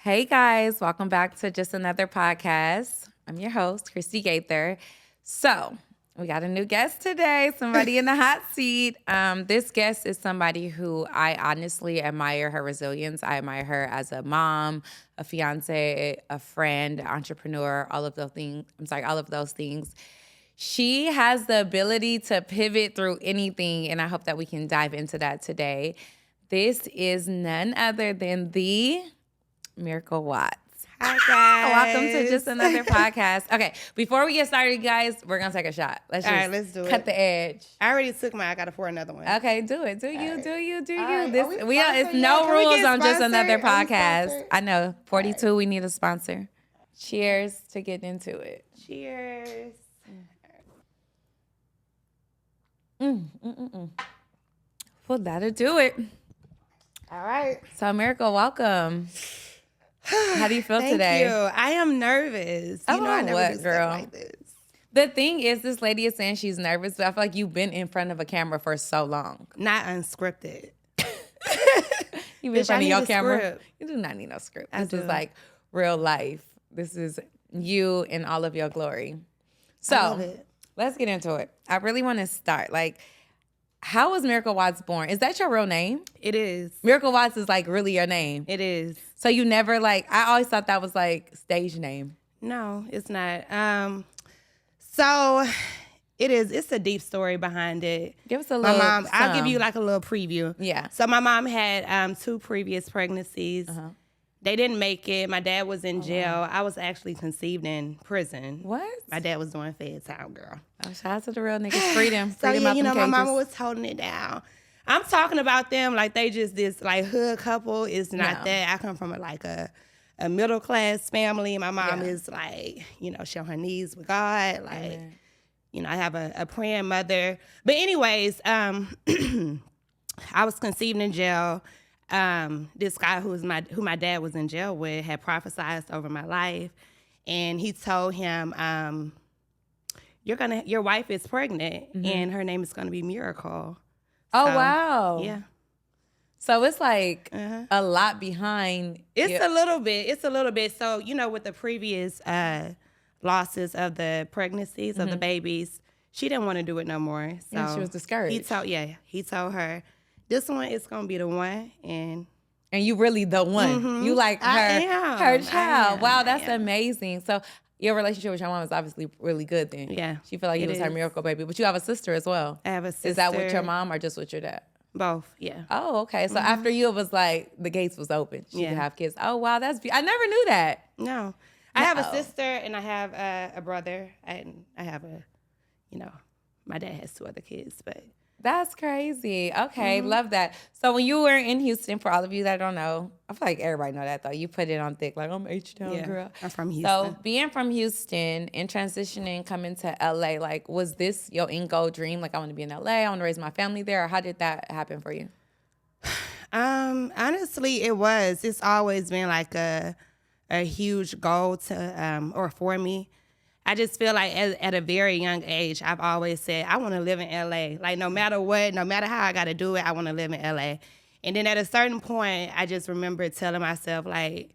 Hey guys, welcome back to Just Another Podcast. I'm your host, Christy Gaither. So, we got a new guest today, somebody in the hot seat. This guest is somebody who I honestly admire her resilience. I admire her as a mom, a fiance, a friend, entrepreneur, all of those things. She has the ability to pivot through anything, and I hope that we can dive into that today. This is none other than the Miracle Watts. Hi, guys. Welcome to Just Another Podcast. Okay, before we get started, guys, we're going to take a shot. Let's do it. Cut the edge. I already took mine. I got to pour another one. Okay, do it. Do you. Right. It's no rules on Just Another Podcast. I know. 42, right. We need a sponsor. Cheers to get into it. Cheers. Well, that'll do it. All right. So, Miracle, welcome. How do you feel today? Thank you. I am nervous. I never do girl? Stuff like this. The thing is, this lady is saying she's nervous, but I feel like you've been in front of a camera for so long. Not unscripted. You've been in front of your camera? Script. You do not need no script. This is like real life. This is you in all of your glory. So, let's get into it. I really want to start. How was Miracle Watts born? Is that your real name? It is. Miracle Watts is really your name. It is. So you never I always thought that was stage name. No, it's not. So it is. It's a deep story behind it. Give us a little. My mom. I'll give you a little preview. Yeah. So my mom had 2 previous pregnancies. Uh-huh. They didn't make it. My dad was in jail. Wow. I was actually conceived in prison. What? My dad was doing fed time, girl. Oh, shout out to the real niggas. Freedom. So Freedom yeah, out my them mama cages. was holding it down. I'm talking about them like they just this hood couple. It's not that. I come from a middle class family. My mom is she on her knees with God. I have a praying mother. But anyways, I was conceived in jail. This guy who my dad was in jail with had prophesied over my life, and he told him, your wife is pregnant, and her name is gonna be Miracle. Oh, wow. Yeah. So it's a lot behind. It's a little bit. So, with the previous losses of the pregnancies of the babies, she didn't want to do it no more. So she was discouraged. He told her, this one is going to be the one. And you really the one. Mm-hmm. You her child. Wow, that's amazing. So your relationship with your mom is obviously really good then. Yeah. She felt like it was her miracle baby. But you have a sister as well. I have a sister. Is that with your mom or just with your dad? Both, yeah. Oh, okay. So after you, it was the gates was open. She could have kids. Oh, wow, that's I never knew that. No. I have a sister and I have a brother. And I have my dad has 2 other kids, but. That's crazy. Okay, love that. So when you were in Houston, for all of you that don't know, I feel like everybody know that though. You put it on thick, I'm H-Town girl. I'm from Houston. So being from Houston and transitioning, coming to LA, was this your end goal dream? I want to be in LA, I want to raise my family there, or how did that happen for you? Honestly, it was. It's always been a huge goal for me. I just feel like at a very young age, I've always said, I want to live in LA. No matter what, no matter how I got to do it, I want to live in LA. And then at a certain point, I just remember telling myself, I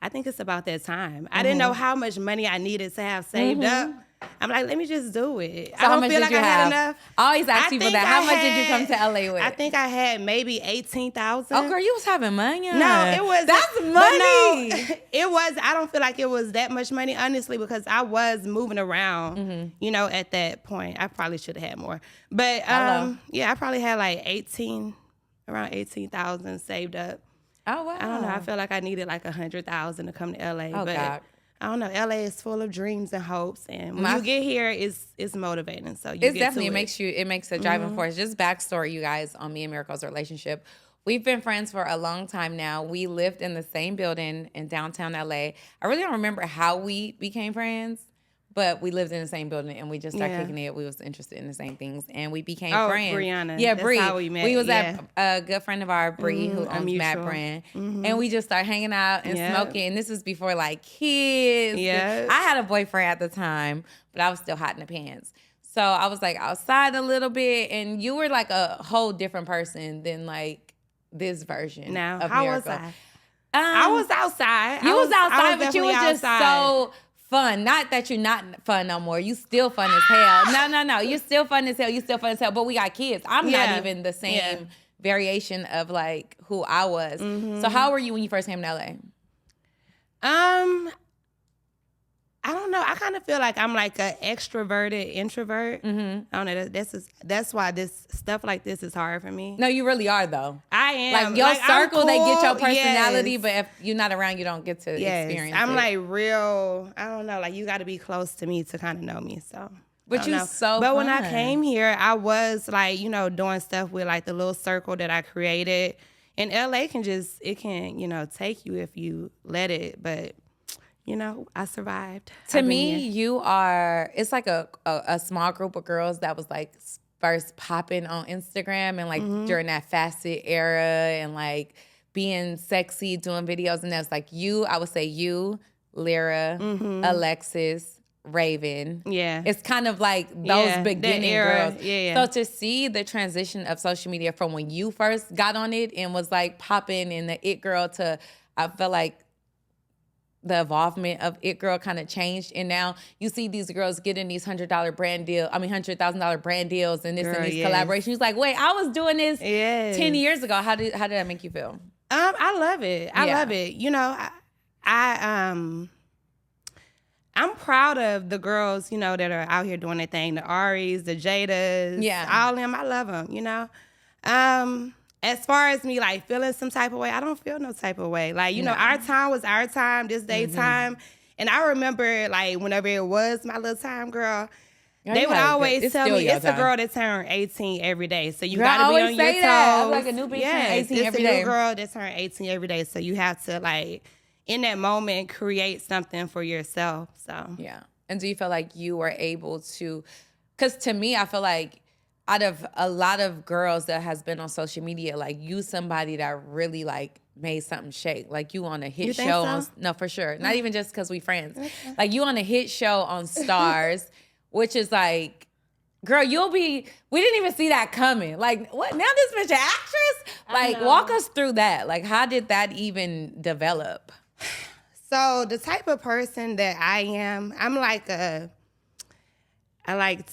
think it's about that time. I didn't know how much money I needed to have saved up. I'm let me just do it. So I don't feel like I had enough. I always ask people that. How much did you come to LA with? I think I had maybe $18,000. Oh, girl, you was having money. No, it was. That's money. No, it was. I don't feel like it was that much money, honestly, because I was moving around, at that point. I probably should have had more. But, I probably had around 18,000 saved up. Oh, wow. I don't know. I feel like I needed 100,000 to come to LA. Oh, but God. I don't know. LA is full of dreams and hopes, and when you get here, it's motivating. So it's definitely it makes a driving force. Just backstory, you guys, on me and Miracle's relationship. We've been friends for a long time now. We lived in the same building in downtown LA. I really don't remember how we became friends, but we lived in the same building and we just started kicking it. We was interested in the same things and we became friends. Brianna. Yeah, That's Bree. how we met. We was at a good friend of ours, Bree, who owns Mad mutual. Brand. And we just started hanging out and smoking. And this was before kids. Yeah. I had a boyfriend at the time, but I was still hot in the pants. So I was outside a little bit and you were a whole different person than this version Now, of how Miracle. was I? I was outside. You was outside, but you was definitely just outside. so fun. Not that you're not fun no more. You still fun as hell. No. You're still fun as hell. You still fun as hell. But we got kids. I'm not even the same variation of like who I was. So how were you when you first came to LA? I don't know. I kind of feel like I'm like an extroverted introvert. I don't know. That's why this stuff like this is hard for me. No, you really are though. I am. Like your circle, cool. they get your personality, but if you're not around, you don't get to experience it. I'm like real. I don't know. Like you got to be close to me to kind of know me. So. But you so But fun. when I came here, I was like, doing stuff with like the little circle that I created. And LA can take you if you let it. But I survived. To me, you are, it's like a small group of girls that was like first popping on Instagram and like during that facet era and like being sexy, doing videos. And that's like you, I would say you, Lyra, Alexis, Raven. Yeah. It's kind of like those beginning girls. Yeah. So to see the transition of social media from when you first got on it and was like popping and the it girl to, I felt like the involvement of it girl kind of changed, and now you see these girls getting these $100,000 brand deals and this and these collaborations. It's like, wait, I was doing this 10 years ago. How did that make you feel? I love it. I love it. I'm proud of the girls, that are out here doing their thing. The Aries, the Jadas, all of them. I love them. As far as me, like, feeling some type of way, I don't feel no type of way. Like, our time was our time, this day time. And I remember, like, whenever it was my little time, girl, they would always tell me, it's a girl that turned 18 every day. So you got to be on your toes. That. Like a new bitch turn 18 every day. It's a new girl that turned 18 every day. So you have to, like, in that moment, create something for yourself. So yeah. And do you feel like you were able to, because to me, I feel like out of a lot of girls that has been on social media, like you somebody that really like made something shake. Like you on a hit show. So? No, for sure. Not even just because we friends. Okay. Like you on a hit show on Stars, which is like, girl, we didn't even see that coming. Like, what? Now this bitch an actress? Like, walk us through that. Like, how did that even develop? So the type of person that I am, I like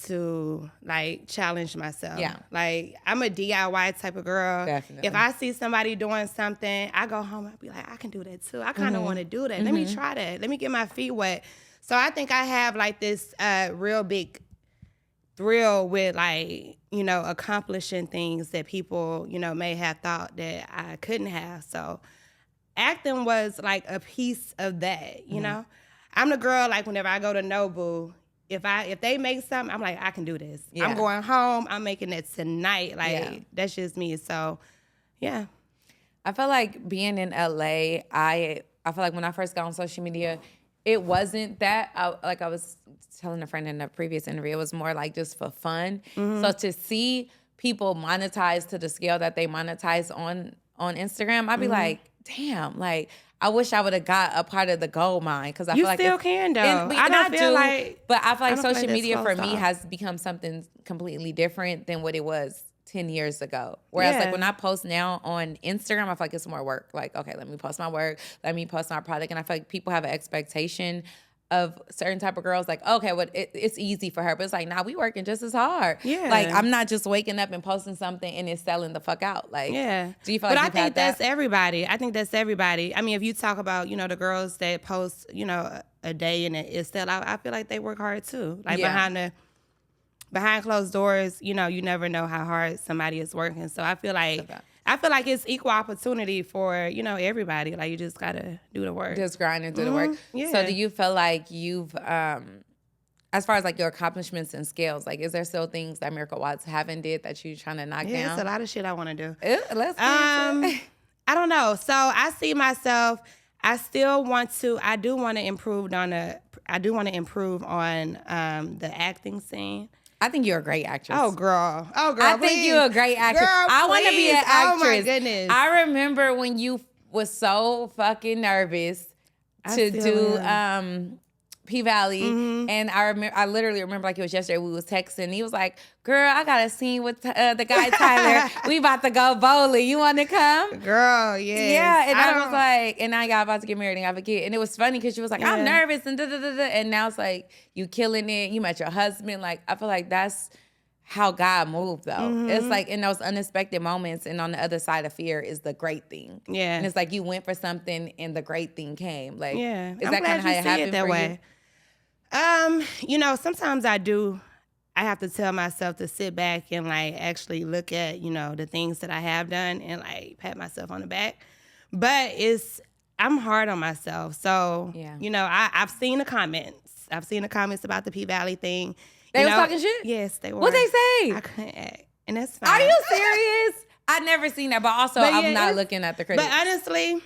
to like challenge myself. Yeah. Like I'm a DIY type of girl. Definitely. If I see somebody doing something, I go home and be like, I can do that too. I kind of want to do that. Let me try that. Let me get my feet wet. So I think I have like this real big thrill with like, accomplishing things that people, may have thought that I couldn't have. So acting was like a piece of that, you know? I'm the girl, like whenever I go to Nobu, if they make something, I'm like, I can do this. Yeah. I'm going home. I'm making it tonight. Like, that's just me. So, yeah. I feel like being in LA, I feel like when I first got on social media, it wasn't that. I was telling a friend in a previous interview, it was more like just for fun. So to see people monetize to the scale that they monetize on Instagram, I'd be like, damn, like, I wish I would have got a part of the gold mine because I feel like you still can though. But I feel like social media for me has become something completely different than what it was 10 years ago. Whereas like when I post now on Instagram, I feel like it's more work. Like, okay, let me post my work, let me post my product, and I feel like people have an expectation of certain type of girls, like, okay, well, it's easy for her. But it's like, nah, we working just as hard. Yeah. Like, I'm not just waking up and posting something and it's selling the fuck out. Like, do you feel like I think that's everybody. I think that's everybody. I mean, if you talk about, the girls that post, a day and it's sell out, I feel like they work hard too. Like behind closed doors, you never know how hard somebody is working. So I feel like it's equal opportunity for, everybody. Like, you just got to do the work. Just grind and do the work. Yeah. So do you feel like you've, as far as like your accomplishments and skills, like, is there still things that Miracle Watts haven't did that you're trying to knock down? Yeah, it's a lot of shit I want to do. Let's get into it. I don't know. So I see myself, I do want to improve on the acting scene. I think you're a great actress. Oh, girl. I think you're a great actress. Girl, I want to be an actress. Oh, my goodness. I remember when you was so fucking nervous to do P-Valley, and I literally remember like it was yesterday. We was texting. He was like, "Girl, I got a scene with the guy Tyler. We about to go bowling. You want to come?" Girl, yes. Yeah, and I was like, and I got about to get married and have a kid, and it was funny because she was like, "I'm nervous," and and now it's like you killing it. You met your husband. Like I feel like that's how God moved, though. It's like in those unexpected moments, and on the other side of fear is the great thing. Yeah, and it's like you went for something, and the great thing came. Like, yeah, is that kind of how it happened that for way? You know, sometimes I have to tell myself to sit back and like actually look at, you know, the things that I have done and like pat myself on the back. But I'm hard on myself. So, you know, I've seen the comments. I've seen the comments about the P-Valley thing. They were talking shit? Yes, they were. What they say? I couldn't act. And that's fine. Are you serious? I never seen that, but also I'm not looking at the critics. But honestly,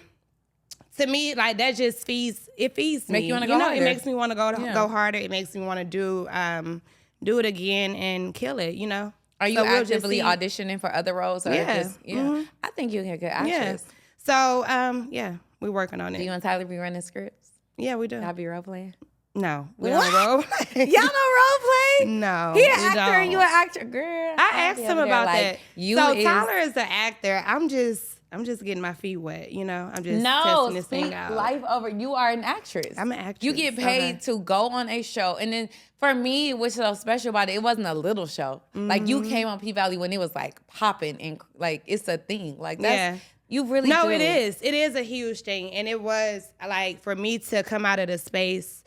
to me, like that just feeds me. Make you want to go harder. It makes me want to go harder. It makes me want to do it again and kill it. You know. Are you actively auditioning for other roles? Or just, I think you're a good actress. Yeah. So we're working on it. Do you and Tyler be running scripts? Yeah, we do. Y'all be role playing? No, we don't role play. Y'all don't role play? No, he an actor and you an actor, girl. I asked him about that. So Tyler is the actor. I'm just getting my feet wet, you know. I'm just testing this thing out. Life over. You are an actress. I'm an actress. You get paid to go on a show, and then for me, what's so special about it, it wasn't a little show. Like you came on P-Valley when it was like popping and like it's a thing. Like that's you really do. It is. It is a huge thing, and it was like for me to come out of the space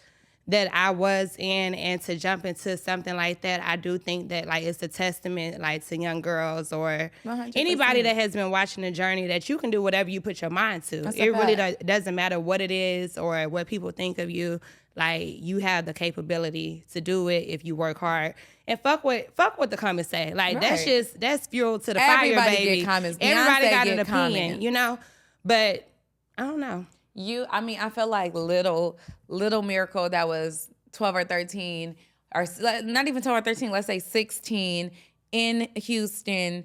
that I was in and to jump into something like that, I do think that like it's a testament like to young girls or 100%. Anybody that has been watching the journey that you can do whatever you put your mind to. It really doesn't matter what it is or what people think of you. Like you have the capability to do it if you work hard. And fuck what the comments say. Like that's fuel to the fire, baby. Get comments. Everybody got an opinion, you know? But I don't know. I feel like little Miracle that was 12 or 13, or not even 12 or 13, let's say 16 in Houston.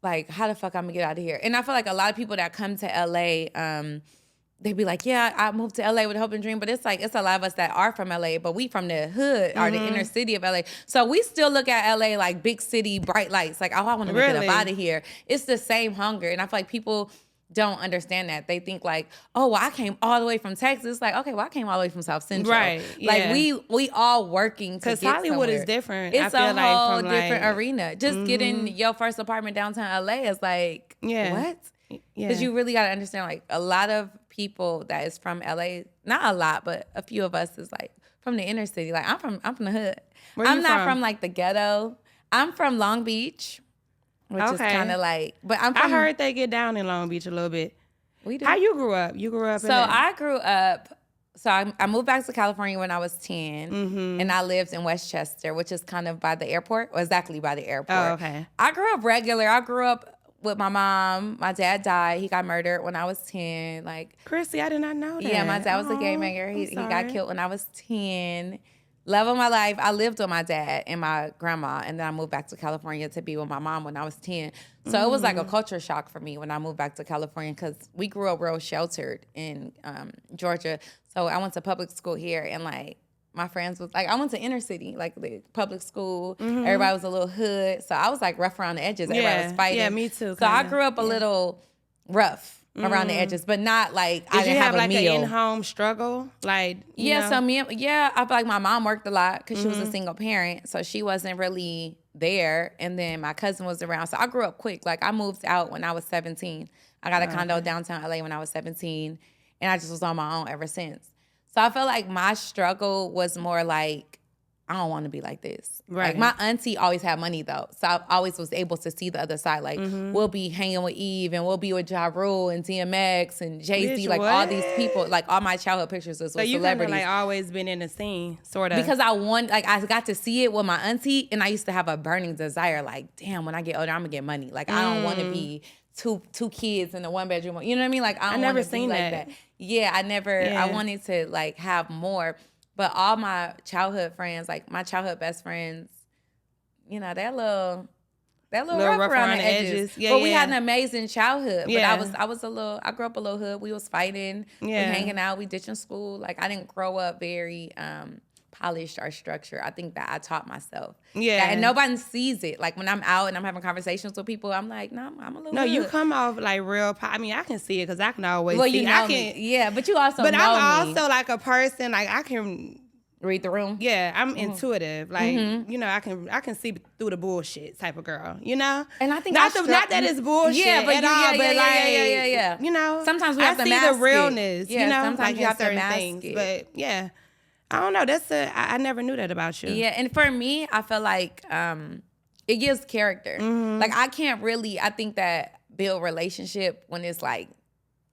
Like, how the fuck I'm gonna get out of here? And I feel like a lot of people that come to LA, they be like, yeah, I moved to LA with a hope and dream. But it's like, it's a lot of us that are from LA, but we from the hood or the inner city of LA. So we still look at LA like big city, bright lights. Like, oh, I want to get up out of here. It's the same hunger. And I feel like people don't understand that. They think like, oh, well, I came all the way from Texas. Like, okay, well, I came all the way from South Central. Right. Like we all working to get Hollywood somewhere. Is different. It's a whole different arena. Just getting your first apartment downtown LA is like, what? Because you really got to understand, like, a lot of people that is from LA, not a lot, but a few of us is like from the inner city. Like, I'm from the hood. I'm not from like the ghetto. I'm from Long Beach. Which is kind of like, but I heard they get down in Long Beach a little bit. We do. How you grew up? You grew up. I grew up. So I moved back to California when I was 10, and I lived in Westchester, which is kind of by the airport, or exactly by the airport. Oh, okay. I grew up regular. I grew up with my mom. My dad died. He got murdered when I was 10. Like, Chrissy, I did not know that. Yeah, my dad was a gang banger. He got killed when I was 10. Love of my life. I lived with my dad and my grandma, and then I moved back to California to be with my mom when I was 10. So it was like a culture shock for me when I moved back to California because we grew up real sheltered in Georgia. So I went to public school here, and like my friends was like, I went to inner city, like the public school. Everybody was a little hood. So I was like rough around the edges. Everybody was fighting. Yeah, me too. So I grew up a little rough around the edges, but not like I didn't have a like meal. An in-home struggle? Like, you know? So I feel like my mom worked a lot because she was a single parent, so she wasn't really there. And then my cousin was around, so I grew up quick. Like I moved out when I was 17. I got a condo downtown LA when I was 17, and I just was on my own ever since. So I feel like my struggle was more like, I don't want to be like this. Right. Like my auntie always had money though. So I always was able to see the other side. Like we'll be hanging with Eve and we'll be with Ja Rule and DMX and Jay-Z. Like all these people, like all my childhood pictures was with celebrities. So you kind of like always been in the scene, sort of. Because I got to see it with my auntie, and I used to have a burning desire. Like, damn, when I get older, I'm gonna get money. Like I don't want to be two kids in a 1-bedroom. You know what I mean? Like I never seen that. Yeah, I never. Yeah. I wanted to like have more. But all my childhood friends, like my childhood best friends, you know, they're a little that little rough around the edges. Yeah, but we had an amazing childhood. Yeah. But I grew up a little hood. We was fighting. Yeah. We hanging out. We ditching school. Like I didn't grow up very polished or structured. I think that I taught myself. Yeah. And nobody sees it. Like when I'm out and I'm having conversations with people, I'm like, no, I'm a little No, hood. you come off like real. I mean, I can see it because I can always see. You know me. Yeah, but you also But know I'm me. also like a person, like I can read the room. Yeah, I'm intuitive. Like, you know, I can see through the bullshit type of girl, you know? And I think not that it's bullshit at all, but yeah. You know, sometimes we have to mask I see the realness, you know? Sometimes like you have to certain mask things. it. But yeah, I don't know. I never knew that about you. Yeah, and for me, I feel like it gives character. Like I can't really, I think that build relationship when it's like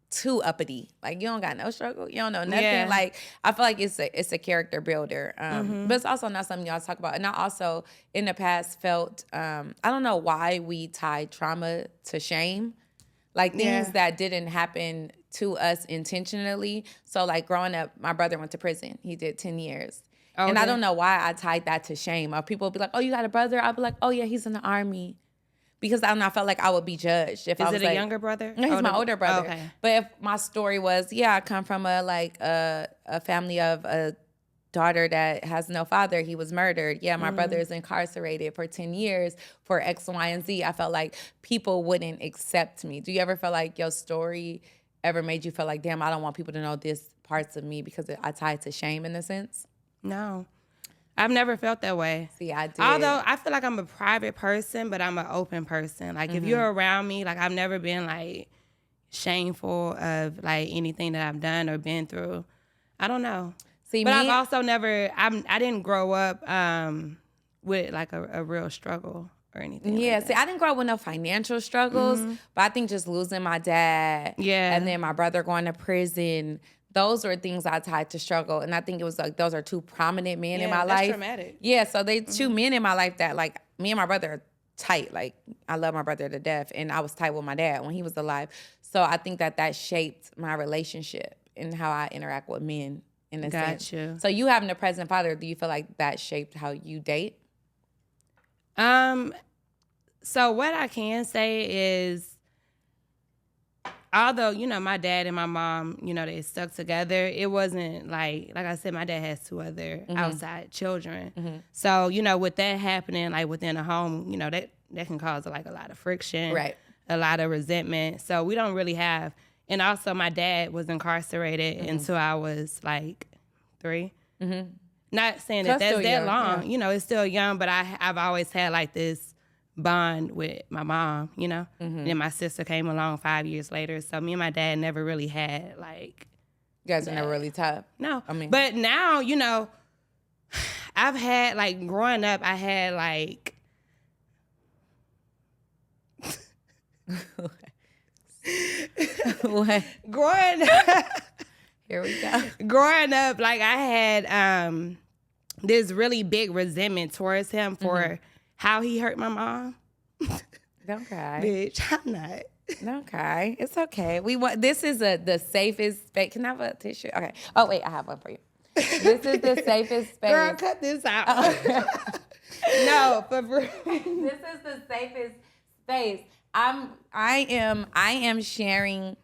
too uppity. Like you don't got no struggle. You don't know nothing. Yeah. Like I feel like it's a character builder. But it's also not something y'all talk about. And I also in the past felt I don't know why we tied trauma to shame. Like things that didn't happen to us intentionally. So like growing up, my brother went to prison. He did 10 years. Okay. And I don't know why I tied that to shame. Or people would be like, oh, you got a brother? I'd be like, oh yeah, he's in the Army. Because I don't know, I felt like I would be judged if I was Is it a younger brother? No, he's my older brother. Oh, okay. But if my story was, I come from a family of a daughter that has no father. He was murdered. Yeah, my brother is incarcerated for 10 years for X, Y, and Z. I felt like people wouldn't accept me. Do you ever feel like your story ever made you feel like, damn, I don't want people to know this parts of me because I tie it to shame in a sense? No. I've never felt that way. See, I did. Although I feel like I'm a private person, but I'm an open person. Like if you're around me, like I've never been like shameful of like anything that I've done or been through. I don't know. See, but I've also never. I didn't grow up with like a real struggle or anything. Yeah. like See, I didn't grow up with no financial struggles, but I think just losing my dad. Yeah. And then my brother going to prison. Those were things I tied to struggle. And I think it was like, those are two prominent men in my life. That's traumatic. Yeah, so they two men in my life that like, me and my brother are tight. Like, I love my brother to death. And I was tight with my dad when he was alive. So I think that shaped my relationship and how I interact with men in a sense. Gotcha. So you having a present father, do you feel like that shaped how you date? So what I can say is, although, you know, my dad and my mom, you know, they stuck together, it wasn't like I said, my dad has two other outside children. So, you know, with that happening, like within a home, you know, that can cause like a lot of friction, Right. a lot of resentment. So we don't really have, and also my dad was incarcerated until I was like 3. Not saying that's that young, long, yeah. you know, it's still young, but I've always had like this bond with my mom, you know. And then my sister came along 5 years later. So me and my dad never really had like. You guys are never really tough. No. I mean, but now, you know, I've had like growing up, I had like. What? Growing up. Here we go. Growing up, like I had this really big resentment towards him for how he hurt my mom. Don't cry. Bitch, I'm not. Don't cry. It's okay. This is the safest space. Can I have a tissue? Okay. Oh wait, I have one for you. This is the safest space. Girl, cut this out. No, but this is the safest space. I am sharing.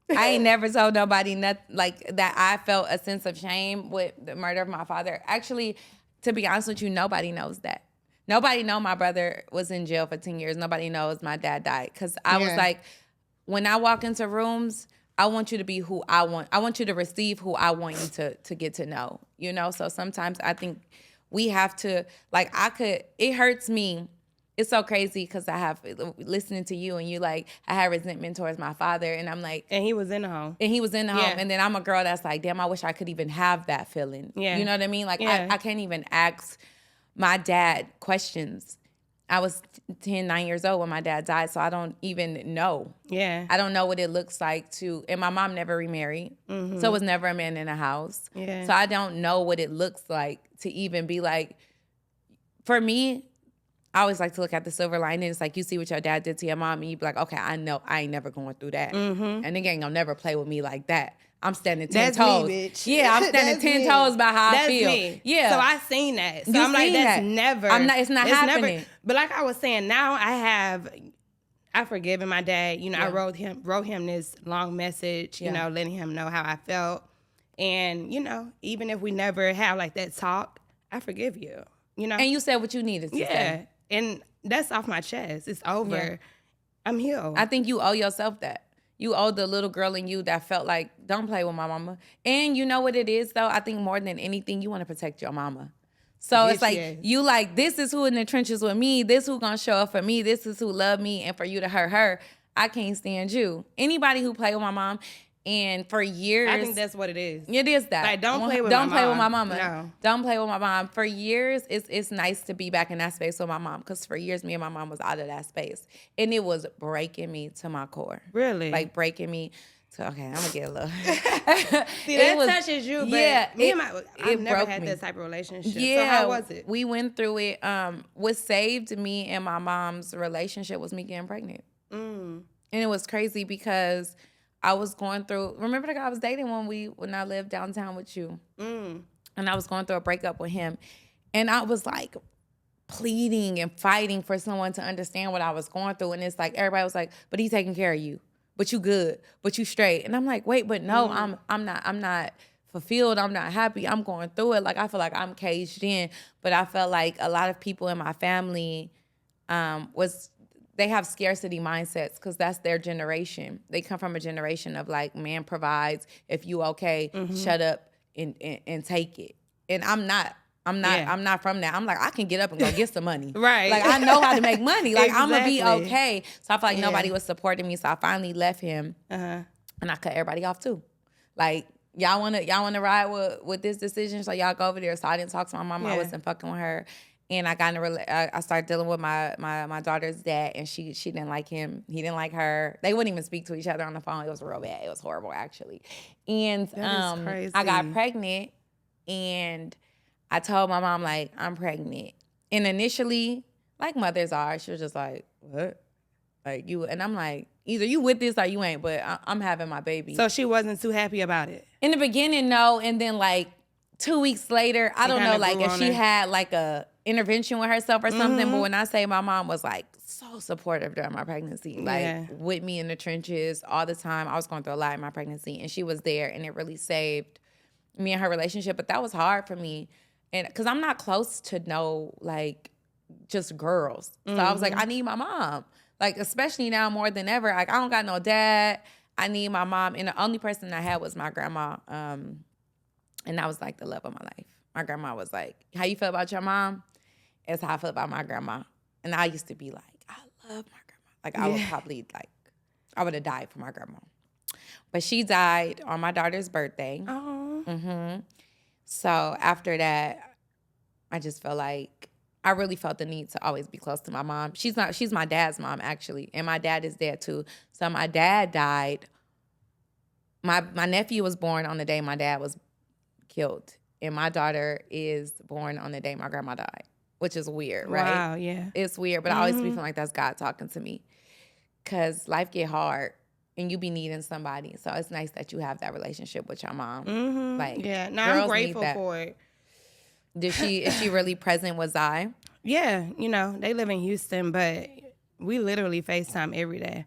I ain't never told nobody nothing like that. I felt a sense of shame with the murder of my father. Actually, to be honest with you, nobody knows that. Nobody know my brother was in jail for 10 years. Nobody knows my dad died. Because I was like, when I walk into rooms, I want you to be who I want. I want you to receive who I want you to get to know, you know? So sometimes I think we have to, like it hurts me. It's so crazy because I have, listening to you and you like, I had resentment towards my father and I'm like. And he was in the home. And he was in the home. And then I'm a girl that's like, damn, I wish I could even have that feeling. Yeah. You know what I mean? Like I can't even ask my dad questions. I was 9 years old when my dad died, so I don't even know. Yeah. I don't know what it looks like and my mom never remarried, so it was never a man in the house. Yeah. So I don't know what it looks like to even be like, for me, I always like to look at the silver lining. It's like you see what your dad did to your mom and you be like, okay, I know I ain't never going through that. And nigga ain't gonna never play with me like that. I'm standing 10 That's toes. me, bitch. Yeah, I'm standing 10 toes by how I feel. Me. Yeah. So I seen that. So You I'm like, seen that's that. never. It's not happening. Never, but like I was saying, now I've forgiven my dad. You know, Yeah. I wrote him this long message, you know, letting him know how I felt. And, you know, even if we never have like that talk, I forgive you, you know. And you said what you needed to say. And that's off my chest. It's over. Yeah. I'm healed. I think you owe yourself that. You owe the little girl in you that felt like, don't play with my mama. And you know what it is, though? I think more than anything, you want to protect your mama. So it's like, you like, this is who in the trenches with me. This who gonna show up for me. This is who love me. And for you to hurt her, I can't stand you. Anybody who play with my mom, and for years, I think that's what it is. It is that. Like, don't play with my mama. No. Don't play with my mom. For years, it's nice to be back in that space with my mom, because for years, me and my mom was out of that space. And it was breaking me to my core. Really? Like, breaking me to, okay, I'm going to get a little. See, that touches you, but yeah, I've never had that type of relationship. Yeah. So how was it? We went through it. What saved me and my mom's relationship was me getting pregnant. And it was crazy because I was going through, remember the guy I was dating when I lived downtown with you? And I was going through a breakup with him. And I was like pleading and fighting for someone to understand what I was going through. And it's like, everybody was like, but he's taking care of you. But you good. But you straight. And I'm like, wait, but no, I'm not fulfilled. I'm not happy. I'm going through it. Like, I feel like I'm caged in. But I felt like a lot of people in my family they have scarcity mindsets because that's their generation. They come from a generation of like, man provides. If you okay, shut up and take it. And I'm not from that. I'm like, I can get up and go get some money. Right. Like, I know how to make money. Like, Exactly. I'm going to be okay. So I feel like nobody was supporting me. So I finally left him. And I cut everybody off too. Like, y'all wanna ride with this decision? So y'all go over there. So I didn't talk to my mom. I wasn't fucking with her. And I got I started dealing with my daughter's dad, and she didn't like him. He didn't like her. They wouldn't even speak to each other on the phone. It was real bad. It was horrible, actually. And that is crazy. I got pregnant, and I told my mom, like, I'm pregnant. And initially, like mothers are, she was just like, what? Like, you, and I'm like, either you with this or you ain't, but I'm having my baby. So she wasn't too happy about it? In the beginning, no. And then like 2 weeks later, I don't know, like if she had like a intervention with herself or something. But when I say my mom was like so supportive during my pregnancy, like with me in the trenches all the time. I was going through a lot in my pregnancy, and she was there, and it really saved me and her relationship. But that was hard for me, and because I'm not close to like just girls. So I was like, I need my mom. Like, especially now more than ever. Like, I don't got no dad. I need my mom. And the only person I had was my grandma. And that was like the love of my life. My grandma was like, how you feel about your mom? It's how I feel about my grandma. And I used to be like, I love my grandma. Like, I would probably I would have died for my grandma. But she died on my daughter's birthday. Oh. So after that, I just felt like I really felt the need to always be close to my mom. She's my dad's mom, actually. And my dad is dead too. So my dad died. My nephew was born on the day my dad was killed. And my daughter is born on the day my grandma died, which is weird, right? Wow, yeah. It's weird, but I always be feeling like that's God talking to me. Because life get hard, and you be needing somebody. So it's nice that you have that relationship with your mom. Like, yeah, no, I'm grateful for it. Is she really present with Zai? Yeah, you know, they live in Houston, but we literally FaceTime every day.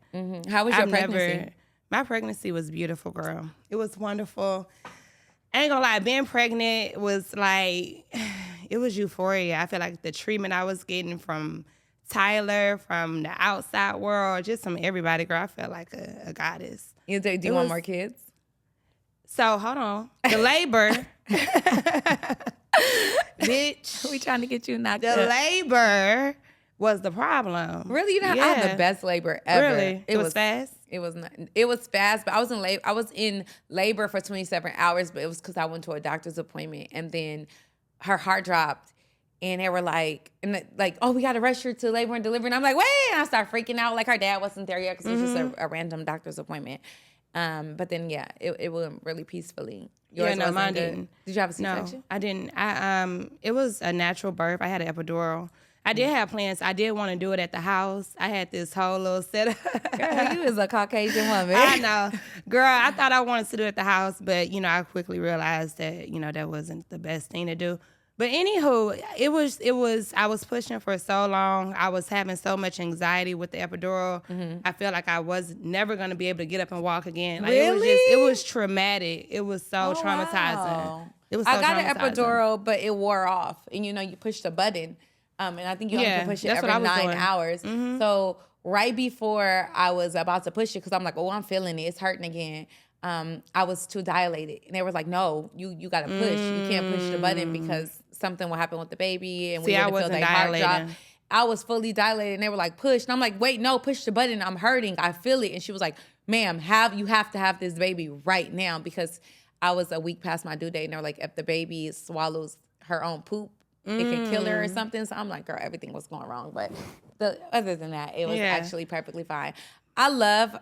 How was your pregnancy? My pregnancy was beautiful, girl. It was wonderful. I ain't gonna lie, being pregnant was like, it was euphoria. I feel like the treatment I was getting from Tyler, from the outside world, just from everybody, girl, I felt like a goddess. Do you want more kids? So, hold on. The labor. Bitch. We trying to get you knocked up. The labor was the problem. Really? You know, I had the best labor ever. Really? It was fast? It was not. It was fast, but I was in labor for 27 hours, but it was because I went to a doctor's appointment, and then her heart dropped, and they were like, oh, we got to rush her to labor and delivery. And I'm like, wait, and I started freaking out. Like, her dad wasn't there yet because it was just a random doctor's appointment. But then, yeah, it went really peacefully. Yours no, mine didn't. Did you have a C-section? No, I didn't. It was a natural birth. I had an epidural. I did have plans. I did want to do it at the house. I had this whole little setup. Girl, you is a Caucasian woman. I know. Girl, I thought I wanted to do it at the house, but, I quickly realized that, that wasn't the best thing to do. But anywho, I was pushing for so long. I was having so much anxiety with the epidural. Mm-hmm. I felt like I was never going to be able to get up and walk again. Like, really? It was traumatic. It was so traumatizing. Wow. It was so I got an epidural, but it wore off. And, you push the button. And I think you only can push it every 9 hours. Mm-hmm. So right before I was about to push it, because I'm like, I'm feeling it. It's hurting again. I was too dilated. And they were like, no, you got to push. You can't push the button because something will happen with the baby. And we wouldn't feel their heart drop. I was fully dilated. And they were like, push. And I'm like, wait, no, push the button. I'm hurting. I feel it. And she was like, ma'am, you have to have this baby right now, because I was a week past my due date. And they were like, if the baby swallows her own poop, it could kill her or something. So I'm like, girl, everything was going wrong. But other than that, it was actually perfectly fine. I love,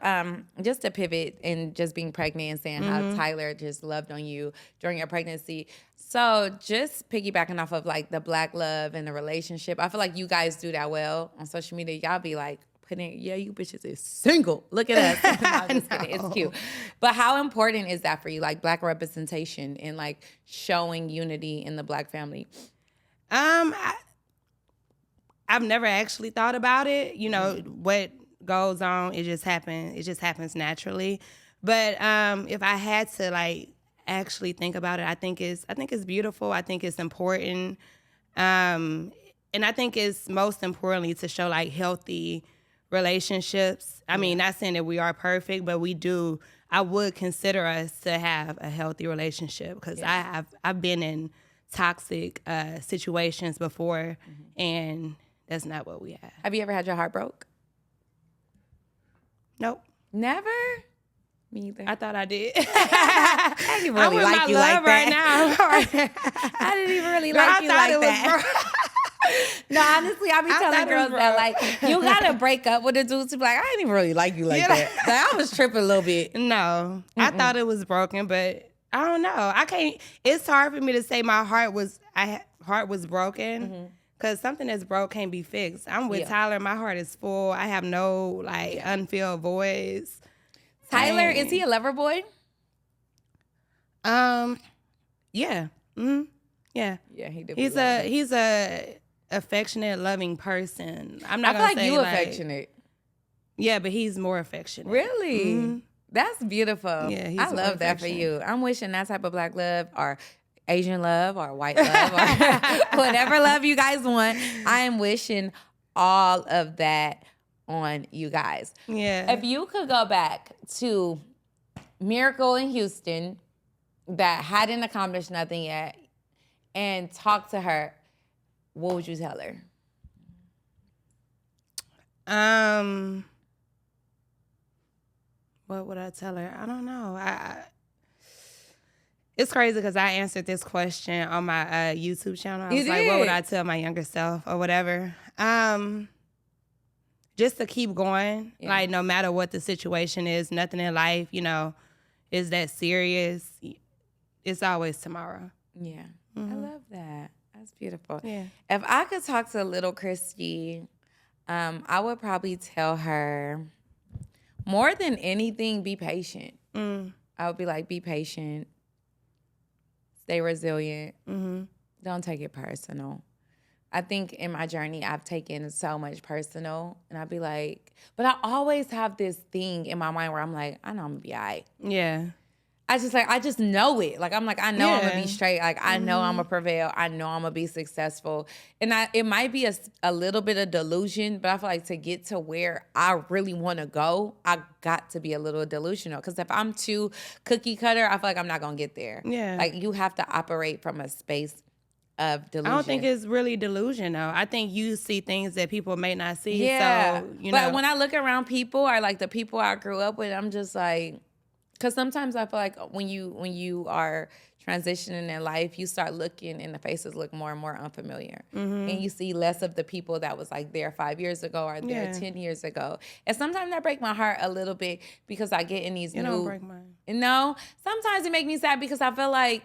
just to pivot and just being pregnant and saying how Tyler just loved on you during your pregnancy. So just piggybacking off of like the Black love and the relationship, I feel like you guys do that well on social media. Y'all be like, you bitches is single. Look at us. I'm just kidding. It's cute. But how important is that for you? Like Black representation and like showing unity in the Black family? I've never actually thought about it. What goes on, it just happens. It just happens naturally. But if I had to like actually think about it, I think it's beautiful. I think it's important. And I think it's most importantly to show like healthy relationships. I mean, not saying that we are perfect, but I would consider us to have a healthy relationship, because I've been in toxic situations before, and that's not what we have. Have you ever had your heart broke? Nope. Never? Me either. I thought I did. I didn't really like you like that. Right now. I didn't even really like you like that. No, honestly, I be telling girls that, like, you gotta break up with a dude to be like, I didn't even really like you like that. Like, I was tripping a little bit. No, I thought it was broken, but I don't know. I can't. It's hard for me to say my heart was broken, because something that's broke can't be fixed. I'm with Tyler. My heart is full. I have no unfilled voids. Tyler, is he a lover boy? Yeah. Mm-hmm. Yeah. Yeah, he did. He's a affectionate, loving person. I'm not gonna say you affectionate. Yeah, but he's more affectionate. Really? Mm-hmm. That's beautiful. Yeah, I love that for you. I'm wishing that type of Black love, or Asian love, or white love, or whatever love you guys want. I am wishing all of that on you guys. Yeah. If you could go back to Miracle in Houston that hadn't accomplished nothing yet and talk to her, what would you tell her? What would I tell her? I don't know. It's crazy because I answered this question on my YouTube channel. I was like, what would I tell my younger self or whatever? Just to keep going. Yeah. Like, no matter what the situation is, nothing in life, is that serious. It's always tomorrow. Yeah. Mm-hmm. I love that. That's beautiful. Yeah. If I could talk to little Christy, I would probably tell her, more than anything, be patient. I would be like, be patient. Stay resilient. Don't take it personal. I think in my journey, I've taken so much personal, and I'd be like, but I always have this thing in my mind where I'm like, I know I'm gonna be all right. Yeah. I just know it. Like, I'm like, I know I'm gonna be straight. Like, I know I'm gonna prevail. I know I'm gonna be successful. And it might be a little bit of delusion, but I feel like to get to where I really want to go, I got to be a little delusional. Because if I'm too cookie cutter, I feel like I'm not gonna get there. Yeah. Like, you have to operate from a space of delusion. I don't think it's really delusion, though. I think you see things that people may not see. Yeah. So, But when I look around people, or like the people I grew up with, I'm just like, because sometimes I feel like when you are transitioning in life, you start looking and the faces look more and more unfamiliar. And you see less of the people that was like there 5 years ago or there 10 years ago. And sometimes that break my heart a little bit, because I get in these new... don't break mine. No, sometimes it make me sad, because I feel like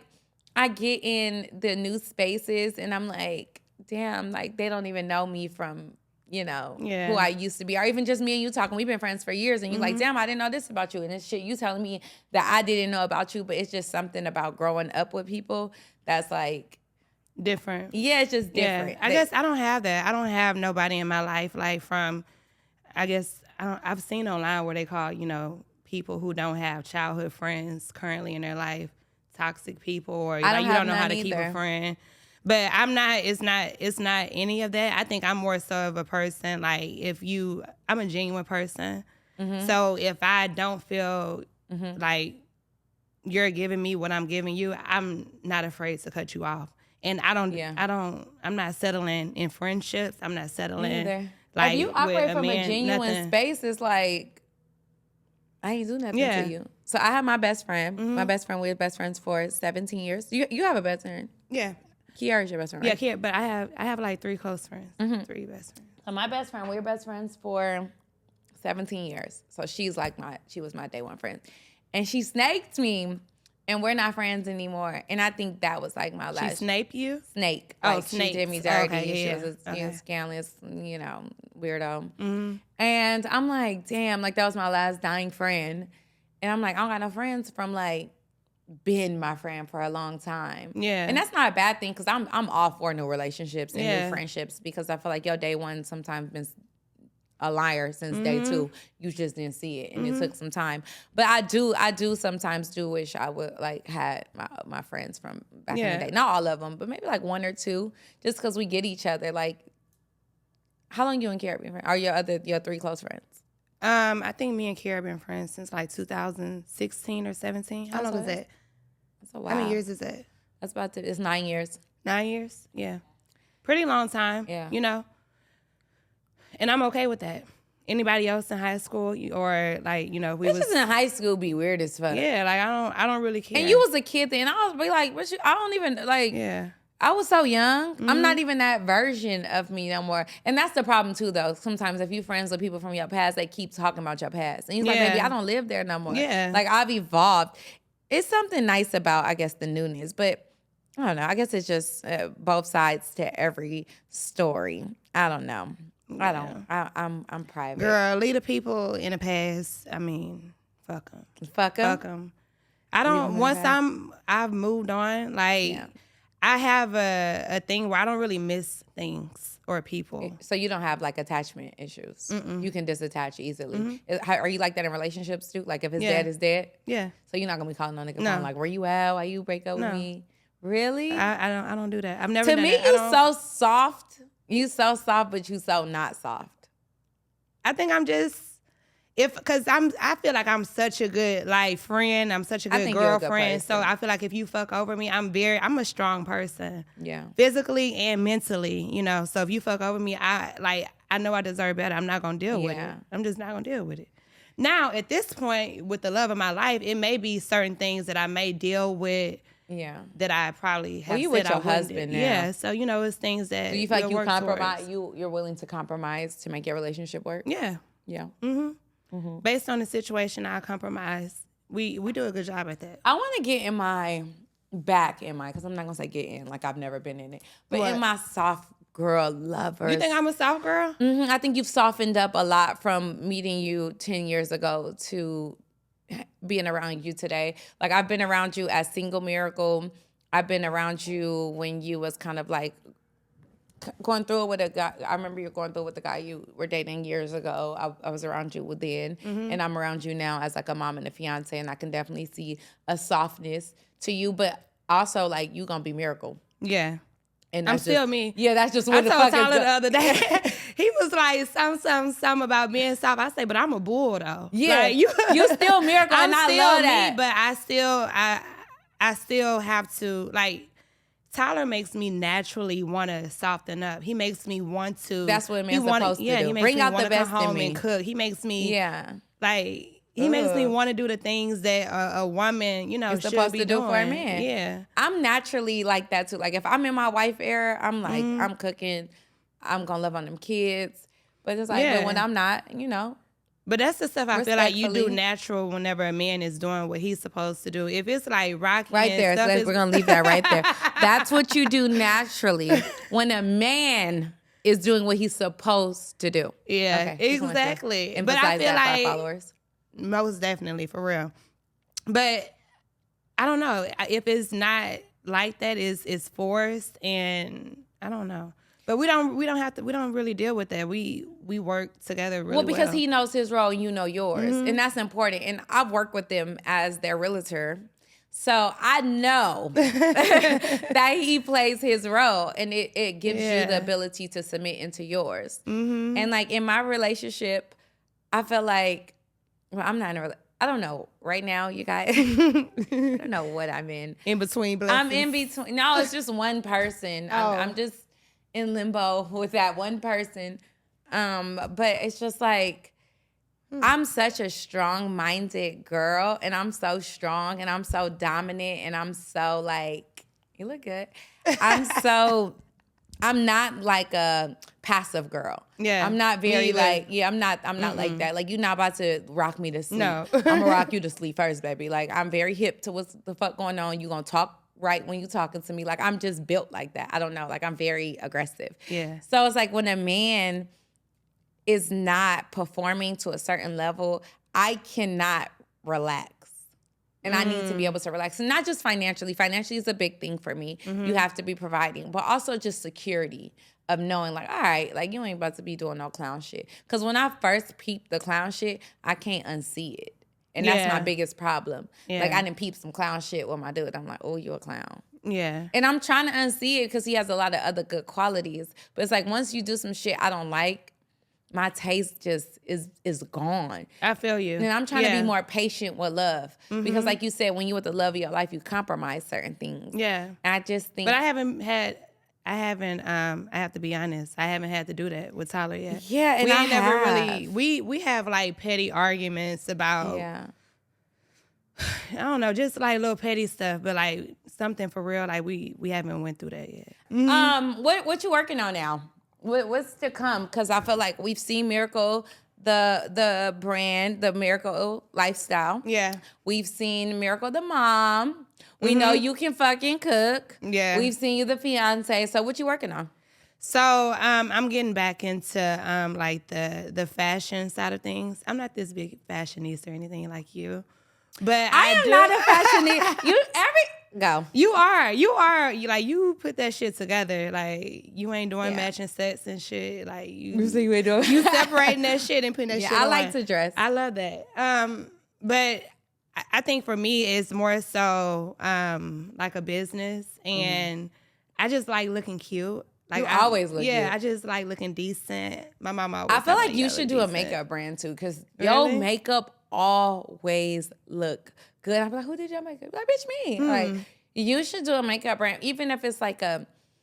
I get in the new spaces and I'm like, damn, like they don't even know me from, you know, Yeah. who I used to be. Or even just me and you talking, we've been friends for years and you're like, damn, I didn't know this about you. And it's shit you telling me that I didn't know about you, but it's just something about growing up with people that's like, different. yeah, it's just different. Yeah. I guess I don't have that. I don't have nobody in my life like from, I guess, I've seen online where they call, you know, people who don't have childhood friends currently in their life toxic people, or like you don't know how to keep a friend. But I'm not, it's not any of that. I think I'm more so of a person, like I'm a genuine person. So if I don't feel like you're giving me what I'm giving you, I'm not afraid to cut you off. And I'm not settling in friendships. I'm not settling. Like, if you operate with from a genuine space, it's like, I ain't do nothing to you. So I have my best friend. My best friend, we were best friends for 17 years. You have a best friend. Yeah. Kiara's your best friend, right? Yeah, but I have like 3 close friends. 3 best friends. So my best friend, we were best friends for 17 years. So she was my day one friend. And she snaked me, and we're not friends anymore. And I think that was like my last. She snaped you? Snake. Oh, like snake. She did me dirty. Okay, yeah. She was a scandalous, weirdo. And I'm like, damn, like that was my last dying friend. And I'm like, I don't got no friends from like been my friend for a long time. Yeah. And that's not a bad thing because I'm all for new relationships and new friendships because I feel like your day one sometimes been a liar since day two. You just didn't see it and it took some time. But I do sometimes wish I would like had my friends from back in the day. Not all of them, but maybe like 1 or 2 just because we get each other. Like, how long you and Kara been friends? Are your 3 close friends? I think me and Kara been friends since like 2016 or 17. How long is that? That's a while. How many years is that? It's 9 years. 9 years? Yeah. Pretty long time. Yeah. You know? And I'm okay with that. Anybody else in high school or like, you know, we was in high school be weird as fuck. Yeah, like I don't really care. And you was a kid then. I was be like, I don't even like I was so young. I'm not even that version of me no more. And that's the problem too though. Sometimes if you friends with people from your past, they keep talking about your past. And you're like, baby, I don't live there no more. Yeah. Like I've evolved. It's something nice about, I guess, the newness. But I don't know. I guess it's just both sides to every story. I don't know. I don't. I'm private. Girl, leave the people in the past. I mean, fuck them. Fuck them? Fuck them. I don't, once I've moved on, like, I have a thing where I don't really miss things or people. So you don't have like attachment issues. You can disattach easily. Are you like that in relationships too? Like if his dad is dead? Yeah. So you're not gonna be calling on nigga phone like, where you at? Why you break up with me? Really? I don't do that. I've never done me, that. you so soft. You so soft, but you so not soft. I think I'm just because I feel like I'm such a good like friend. I'm such a good girlfriend. So I feel like if you fuck over me, I'm a strong person. Yeah. Physically and mentally, you know. So if you fuck over me, I know I deserve better. I'm not gonna deal with it. I'm just not gonna deal with it. Now at this point, with the love of my life, it may be certain things that I may deal with. Yeah, that I probably have. Well, you with your husband now. Yeah, so you know, it's things that. So you feel like you compromise. You're willing to compromise to make your relationship work. Yeah. Yeah. Based on the situation, I compromise. We do a good job at that. I want to get in my because I'm not gonna say get in like I've never been in it, but in my soft girl lovers. You think I'm a soft girl? I think you've softened up a lot from meeting you 10 years ago to being around you today. Like I've been around you as Single Miracle. I've been around you when you was kind of like going through it with a guy. I remember you going through it with the guy you were dating years ago. I was around you then, and I'm around you now as like a mom and a fiance, and I can definitely see a softness to you, but also like you gonna be Miracle. Yeah. And I'm still me. Yeah, that's just what the fuck is. I told Tyler the other day. He was like, something about being soft. I say, but I'm a bull though. Yeah, like, you still Miracle, and I love that. Me, but I still have to like. Tyler makes me naturally want to soften up. He makes me want to. That's what a man's supposed to do. He makes Bring me out the best come home in me. And cook. He makes me like. He makes me want to do the things that a woman, you know, is supposed to do doing. for a man. Yeah. I'm naturally like that too. Like if I'm in my wife era, I'm like, I'm cooking, I'm gonna love on them kids. But it's like, but when I'm not, you know, But that's the stuff I feel like you do Respectfully. natural whenever a man is doing what he's supposed to do. If it's like rocky Right and there. stuff, So we're going to leave that right there. That's what you do naturally when a man is doing what he's supposed to do. yeah, Okay, just wanted to exactly. But emphasize I feel that for our like followers. most definitely, for real. But I don't know if it's not like that. It's forced, and I don't know. But we don't really deal with that. We work together really well. Because he knows his role and you know yours. And that's important. And I've worked with them as their realtor. So I know that he plays his role, and it gives you the ability to submit into yours. Mm-hmm. And like in my relationship, I feel like, well, I'm not in a I don't know. Right now, you guys, I don't know what I'm in. In between blessings. I'm in between. No, it's just one person. I'm just in limbo with that one person. But it's just like, I'm such a strong-minded girl, and I'm so strong, and I'm so dominant, and I'm so like, you look good. I'm not like a passive girl. Yeah. I'm not very like, I'm not like that. Like, you're not about to rock me to sleep. No. I'm gonna rock you to sleep first, baby. Like, I'm very hip to what's the fuck going on. You gonna talk right when you talking to me. Like, I'm just built like that. I don't know. Like, I'm very aggressive. Yeah. So it's like when a man is not performing to a certain level, I cannot relax. And I need to be able to relax. And not just financially. Financially is a big thing for me. You have to be providing. But also just security of knowing, like, all right, like, you ain't about to be doing no clown shit. Because when I first peeped the clown shit, I can't unsee it. And that's my biggest problem. Yeah. Like, I didn't peep some clown shit with my dude. I'm like, oh, you a clown. Yeah. And I'm trying to unsee it because he has a lot of other good qualities. But it's like, once you do some shit I don't like, my taste just is gone. I feel you. And I'm trying to be more patient with love. Because like you said, when you with the love of your life, you compromise certain things. Yeah. And I just think. But I have to be honest, I haven't had to do that with Tyler yet. Yeah, and we I ain't never really, we have like petty arguments about, I don't know, just like little petty stuff, but like something for real, like we haven't went through that yet. What you working on now? What's to come? Because I feel like we've seen Miracle, the brand, the Miracle lifestyle. Yeah. We've seen Miracle the mom. We know you can fucking cook. Yeah. We've seen you the fiance. So what you working on? So I'm getting back into like the fashion side of things. I'm not this big fashionista or anything like you, but I am not a fashionista. You are. You put that shit together. Like, you ain't doing matching sets and shit. Like, you separating that shit and putting that shit on. I like to dress. I love that. But I think for me, it's more so like a business. And I just like looking cute. Like, I always look cute. I just like looking decent. My mama always I feel like you look should do a decent. makeup brand, too, because Really? your makeup always look good. I'm like, who did your makeup? Like, bitch, me. Like, you should do a makeup brand, even if it's like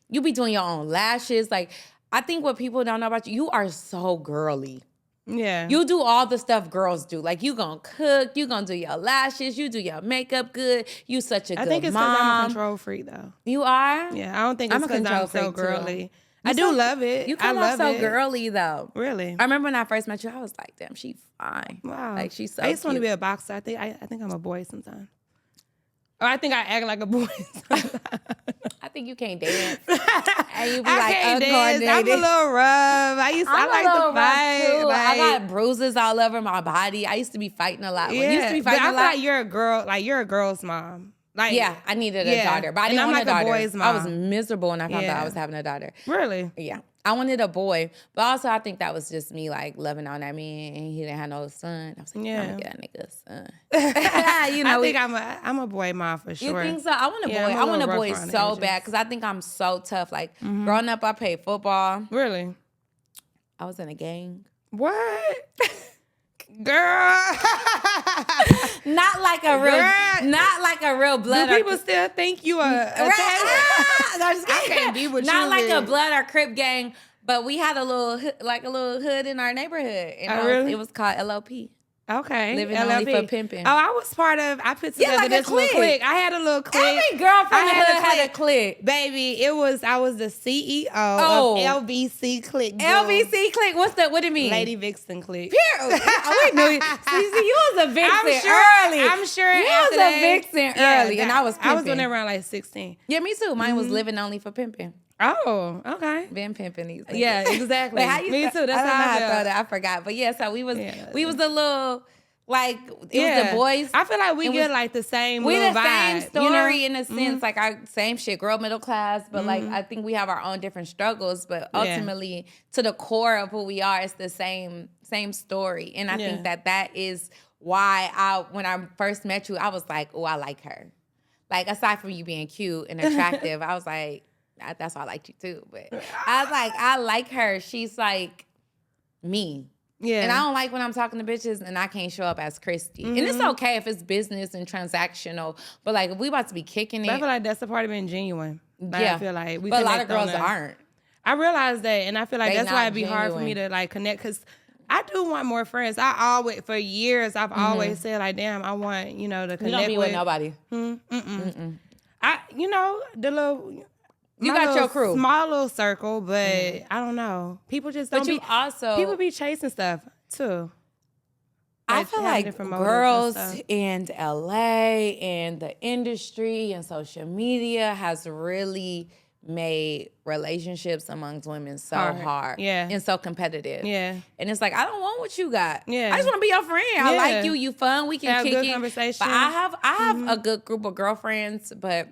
you be doing your own lashes. Like, I think what people don't know about you, you are so girly. Yeah. You do all the stuff girls do. Like, you gonna cook, you gonna do your lashes, you do your makeup good. You such a good mom. I think it's because I'm a control freak, though. You are? Yeah, I don't think it's because I'm so girly. I do love it. You come I off love so it. girly, though. Really? I remember when I first met you, I was like, damn, she fine. Wow. Like, she's so I just want to cute. be a boxer. I think I'm a boy sometimes. Or I think I act like a boy sometimes. I think you can't dance. And you be I like can't dance. I'm a uncoordinated. little rough. I like to fight. Too. I Like, got bruises all over my body. I used to be fighting a lot. When you used to be but fighting I a feel lot. like you're a girl. Like, you're a girl's mom. Like, Yeah, I needed a daughter, but I didn't and I'm want like a daughter. boy's mom. I was miserable when I found out Yeah. I was having a daughter. Really? Yeah, I wanted a boy, but also I think that was just me like loving on that man, and he didn't have no son. I was like, I'm gonna get that nigga a son. You know, I think I'm a boy mom for sure. You think so? I want a boy. Yeah, I'm a I want a little boy rough around the so edges. bad because I think I'm so tough. Like growing up, I played football. Really? I was in a gang. What? Girl. Not like a real blood. Do people still think you a No, I'm just kidding. I can't be with Not you, like a man. blood or Crip gang, but we had a little hood in our neighborhood, and Oh, really? it was called LOP. Okay. Living LLP. Only for Pimping. Oh, I was part of, I put together like this a little clique. clique. I had a little clique. Every girl from the hood had a clique. Baby, I was the CEO of LVC clique. LVC clique. What do it mean? Lady Vixen clique. Period. We knew you. See, you was a vixen early. I'm sure you was a vixen early, and I was pimping. I was doing it around like 16. Yeah, me too. Mine was Living Only for Pimping. Oh, okay. Been pimping these things. Yeah, exactly. Me too. That's how I thought. I forgot. But yeah, so we was a little like it was the boys. I feel like we get like the same. We the vibe, same story in a sense, like our same shit. Girl, middle class, but like I think we have our own different struggles. But ultimately, to the core of who we are, it's the same story. And I think that is why when I first met you, I was like, oh, I like her. Like aside from you being cute and attractive, I was like. That's why I liked you too. But I was like, I like her. She's like me. Yeah. And I don't like when I'm talking to bitches and I can't show up as Christy. And it's okay if it's business and transactional. But like if we about to be kicking it. I feel like that's the part of being genuine. Like, yeah. I feel like but a lot of girls aren't. I realize that. And I feel like that's why it'd be hard for me to like connect. Because I do want more friends. For years, I've always said like, damn, I want, to connect with. You don't be with nobody. The little... You got your crew. Small little circle, but I don't know. People just don't people be chasing stuff, too. I feel like girls in LA and the industry and social media has really made relationships amongst women so hard. Yeah. And so competitive. Yeah. And it's like, I don't want what you got. Yeah. I just want to be your friend. I like you. You fun. We can kick it. Conversation. But I have a good group of girlfriends, but...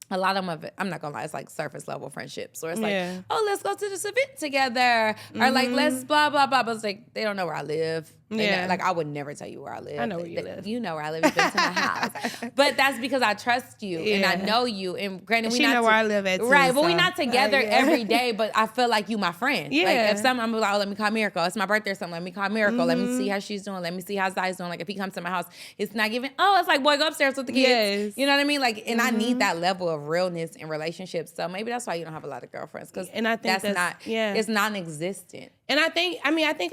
a lot of them, I'm not gonna lie, it's like surface level friendships where it's like, oh, let's go to this event together. Or like, let's blah, blah, blah. But it's like, they don't know where I live. Like, I would never tell you where I live. I know where you live. You know where I live. You've been to my house. But that's because I trust you and I know you. And granted, we know where I live at too. Right, but we're not together every day, but I feel like you my friend. Yeah. Like, if something, I'm like, oh, let me call Miracle. It's my birthday or something. Let me call Miracle. Let me see how she's doing. Let me see how Zai's doing. Like, if he comes to my house, it's not giving, oh, it's like, boy, go upstairs with the kids. Yes. You know what I mean? Like, and I need that level of realness in relationships. So maybe that's why you don't have a lot of girlfriends. Because it's non-existent. And I think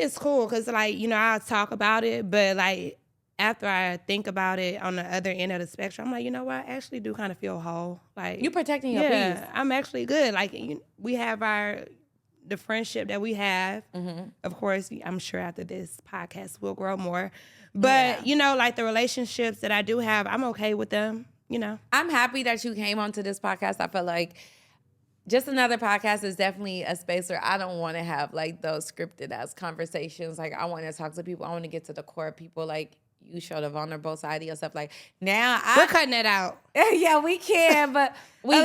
it's cool because, like, I'll talk about it, but, like, after I think about it on the other end of the spectrum, I'm like, you know what? I actually do kind of feel whole. Like, you're protecting your peace. I'm actually good. Like, we have the friendship that we have. Of course, I'm sure after this podcast we'll grow more. But, like, the relationships that I do have, I'm okay with them, I'm happy that you came onto this podcast. I feel like Just Another Podcast is definitely a space where I don't want to have like those scripted ass conversations. Like I want to talk to people. I want to get to the core of people. Like you show the vulnerable side of yourself. Like now we're cutting it out. Yeah, we can, but we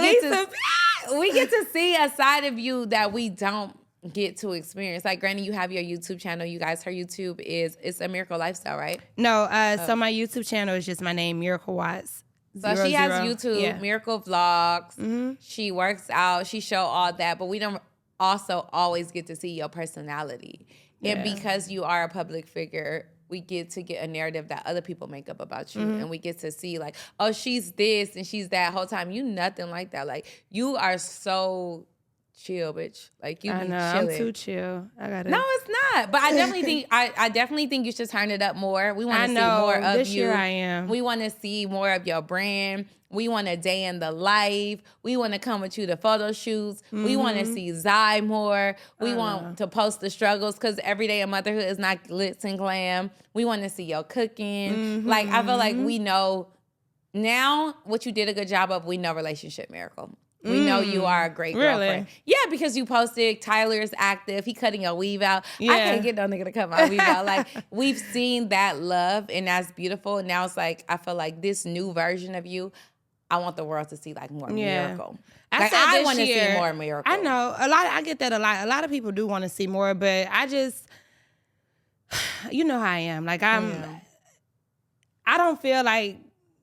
get to see a side of you that we don't get to experience. Like granted, you have your YouTube channel. You guys, her YouTube it's a Miracle Lifestyle, right? No, so my YouTube channel is just my name, Miracle Watts. So she has YouTube, Miracle Vlogs. She works out. She show all that, but we don't also always get to see your personality. Yeah. And because you are a public figure, we get to get a narrative that other people make up about you. And we get to see like, oh, she's this and she's that whole time. You nothing like that. Like you are so chill, bitch. Like you be chilling. I'm too chill. No, it's not. But I definitely think I definitely think you should turn it up more. We want to see more of this you. Year I am. We want to see more of your brand. We want a day in the life. We want to come with you to photo shoots. We want to see Zai more. We want to post the struggles because every day of motherhood is not glitz and glam. We want to see your cooking. Like I feel like we know now what you did a good job of. We know Relationship Miracle. We know you are a great girlfriend. Yeah, because you posted Tyler's active. He cutting your weave out. Yeah. I can't get no nigga to cut my weave out. Like, we've seen that love, and that's beautiful. And now it's like, I feel like this new version of you, I want the world to see, like, more Miracle. I want to see more Miracle. I know. I get that a lot. A lot of people do want to see more, but I just, you know how I am. Like, I don't feel like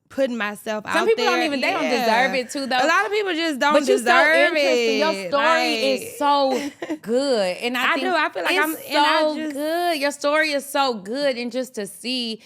putting myself out there. Some people don't even, they don't deserve it too, though. A lot of people just don't deserve it. Your story is so good. And I feel like it's so good. Your story is so good. And just to see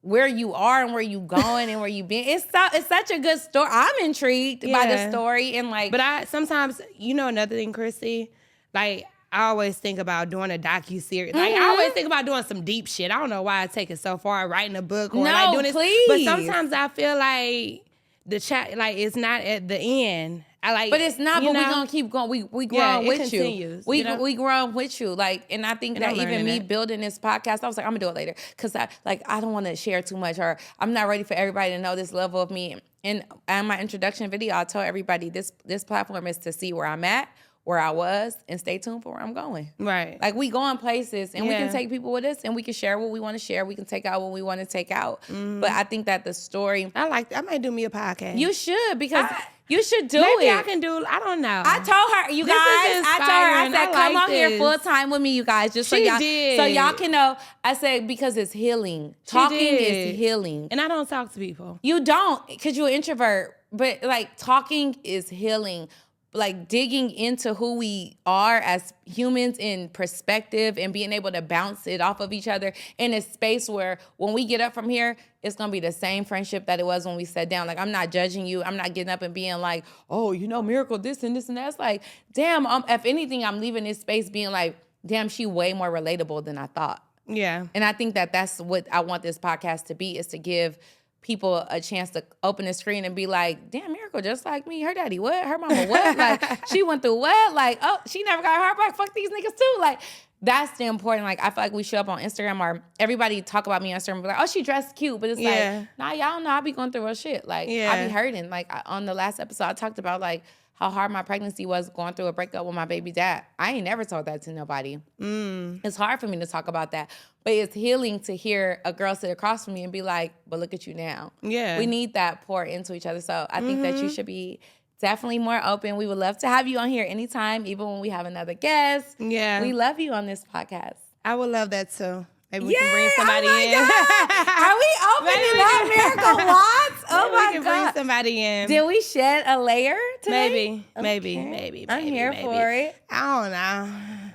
where you are and where you going and where you been, it's such a good story. I'm intrigued by the story. And like, but sometimes, another thing, Chrissy, like, I always think about doing a docuseries. Like, I always think about doing some deep shit. I don't know why I take it so far, writing a book or like doing this. Please. But sometimes I feel like the chat, like, it's not at the end. But it's not. But we're gonna keep going. We growing with continues, you. We growing with you. Like, and I think that even me building this podcast, I was like, I'm gonna do it later because I don't want to share too much, or I'm not ready for everybody to know this level of me. And in my introduction video, I told everybody this platform is to see where I'm at, where I was, and stay tuned for where I'm going. Right. Like, we going places, and we can take people with us, and we can share what we want to share. We can take out what we want to take out. But I think that the story... I might do me a podcast. You should, because you should do maybe it. Maybe I can do... I don't know. I told her, you guys, I said, come on here full time with me, you guys, just so y'all can know. I said, because it's healing. Talking is healing. And I don't talk to people. You don't, because you're an introvert. But, like, talking is healing. Like, digging into who we are as humans in perspective and being able to bounce it off of each other in a space where when we get up from here, it's going to be the same friendship that it was when we sat down. Like, I'm not judging you. I'm not getting up and being like, oh, Miracle, this and this and that. It's like, damn, if anything, I'm leaving this space being like, damn, she way more relatable than I thought. Yeah. And I think that that's what I want this podcast to be, is to give people a chance to open the screen and be like, damn, Miracle just like me. Her daddy what? Her mama what? Like, she went through what? Like, oh, she never got her heart back. Fuck these niggas too. Like, that's the important. Like, I feel like we show up on Instagram, or everybody talk about me on Instagram and be like, oh, she dressed cute. But it's like, nah, y'all know I be going through real shit. Like, I be hurting. Like, on the last episode, I talked about, like, how hard my pregnancy was, going through a breakup with my baby dad. I ain't never told that to nobody. It's hard for me to talk about that. But it's healing to hear a girl sit across from me and be like, but look at you now. Yeah. We need that pour into each other. So I think that you should be definitely more open. We would love to have you on here anytime, even when we have another guest. Yeah. We love you on this podcast. I would love that too. Maybe we can bring somebody in. Are we opening up Miracle Watts? Oh my God. We can bring somebody in. Did we shed a layer today? Maybe. I'm here for it. I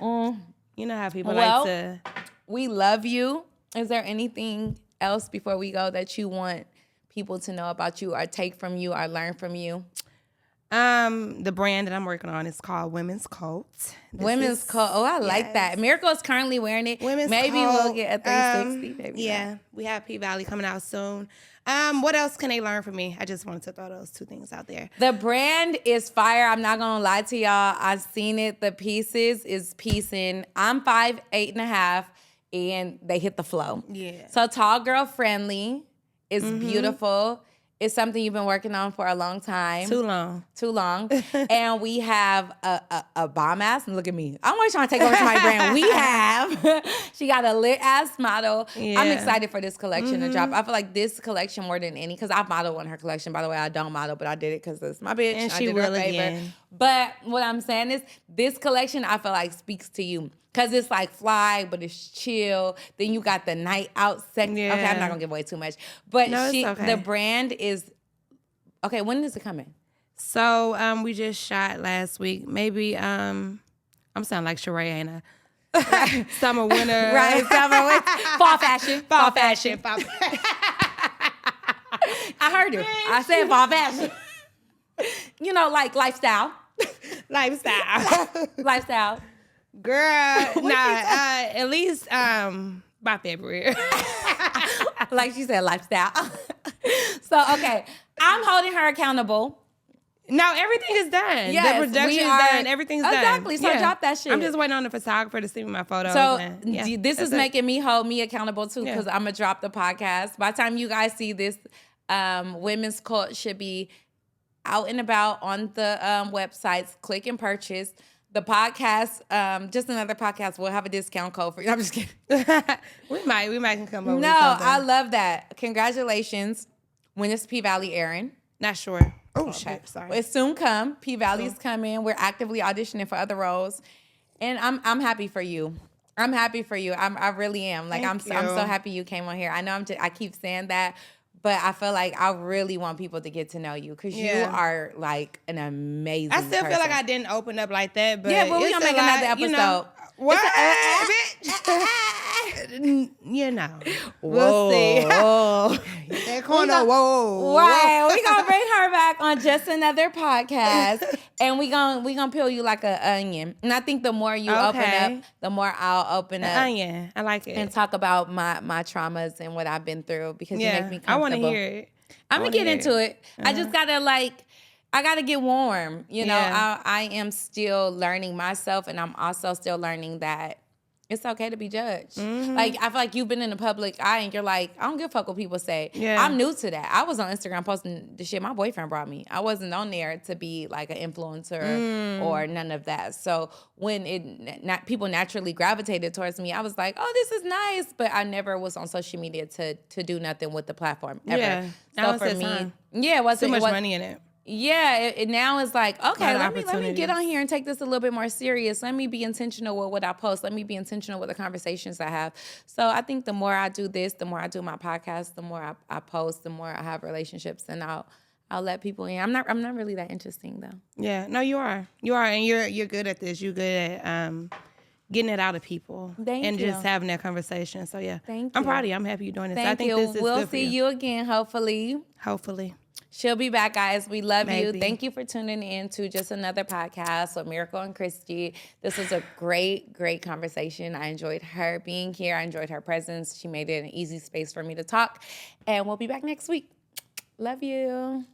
don't know. You know how people like to... We love you. Is there anything else before we go that you want people to know about you, or take from you, or learn from you? The brand that I'm working on is called Women's Cult. Women's Cult. Oh, I like that. Miracle is currently wearing it. Maybe we'll get a 360. Maybe not. We have P-Valley coming out soon. What else can they learn from me? I just wanted to throw those two things out there. The brand is fire. I'm not gonna lie to y'all. I've seen it. The pieces is piecing. I'm 5'8.5", and they hit the flow. Yeah. So tall girl friendly. It's beautiful. It's something you've been working on for a long time. Too long. And we have a bomb ass. And look at me. I'm always trying to take over my brand. We have. She got a lit ass model. Yeah. I'm excited for this collection to drop. I feel like this collection more than any, because I've modeled on her collection. By the way, I don't model, but I did it because it's my bitch. And she will again. But what I'm saying is, this collection I feel like speaks to you. Because it's like fly, but it's chill. Then you got the night out section. Yeah. Okay, I'm not going to give away too much. But the brand is... Okay, when is it coming? So we just shot last week. Maybe... I'm sounding like Sheree, ain't I? Summer, winter. Right, summer, winter. Fall fashion. Fall fashion. I heard her. I said fall fashion. You know, like lifestyle. Lifestyle. Girl, at least by February. Like she said, lifestyle. So, okay, I'm holding her accountable. No, everything is done. Yes, the production is done. Everything's done. Exactly. So drop that shit. I'm just waiting on the photographer to send me my photos. So this is making me hold me accountable too, because I'm going to drop the podcast. By the time you guys see this, Women's Cult should be out and about on the websites. Click and purchase. The podcast, just another podcast, we'll have a discount code for you. I'm just kidding. we might can come over. No, I love that. Congratulations. When is P-Valley airing? Not sure. Oh, shit. Sorry. Well, it soon come. P-Valley's coming. We're actively auditioning for other roles. And I'm happy for you. I'm happy for you. I really am. Like, I'm so happy you came on here. I know I keep saying that, but I feel like I really want people to get to know you, because you are like an amazing I still person. feel like I didn't open up like that, but we're going to make another episode. You know, what? Bitch? you know, Whoa, we'll see. whoa. That corner, whoa. Right. We're gonna bring her back on just another podcast. And we gonna peel you like an onion. And I think the more you open up, the more I'll open up. Onion. I like it. And talk about my traumas and what I've been through because you make me comfortable. I want to hear it. I'm gonna get into it. I just gotta I gotta get warm. You know, I am still learning myself, and I'm also still learning that it's okay to be judged. Like, I feel like you've been in the public eye and you're like, I don't give a fuck what people say. Yeah. I'm new to that. I was on Instagram posting the shit my boyfriend brought me. I wasn't on there to be like an influencer or none of that. So when people naturally gravitated towards me, I was like, oh, this is nice. But I never was on social media to do nothing with the platform ever. Yeah. So for me, it wasn't too much money in it. Yeah, it now is like, okay, let me get on here and take this a little bit more serious. Let me be intentional with what I post. Let me be intentional with the conversations I have. So I think the more I do this, the more I do my podcast, the more I post, the more I have relationships, and I'll let people in. I'm not really that interesting though. Yeah, no, you are, and you're good at this. You're good at getting it out of people and just having that conversation. So yeah, thank you. I'm proud of you. I'm happy you're doing this. Thank I think you. this is We'll good see for you again, hopefully. Hopefully. She'll be back, guys. We love you. Maybe. Thank you for tuning in to just another podcast with Miracle and Christy. This was a great, great conversation. I enjoyed her being here. I enjoyed her presence. She made it an easy space for me to talk. And we'll be back next week. Love you.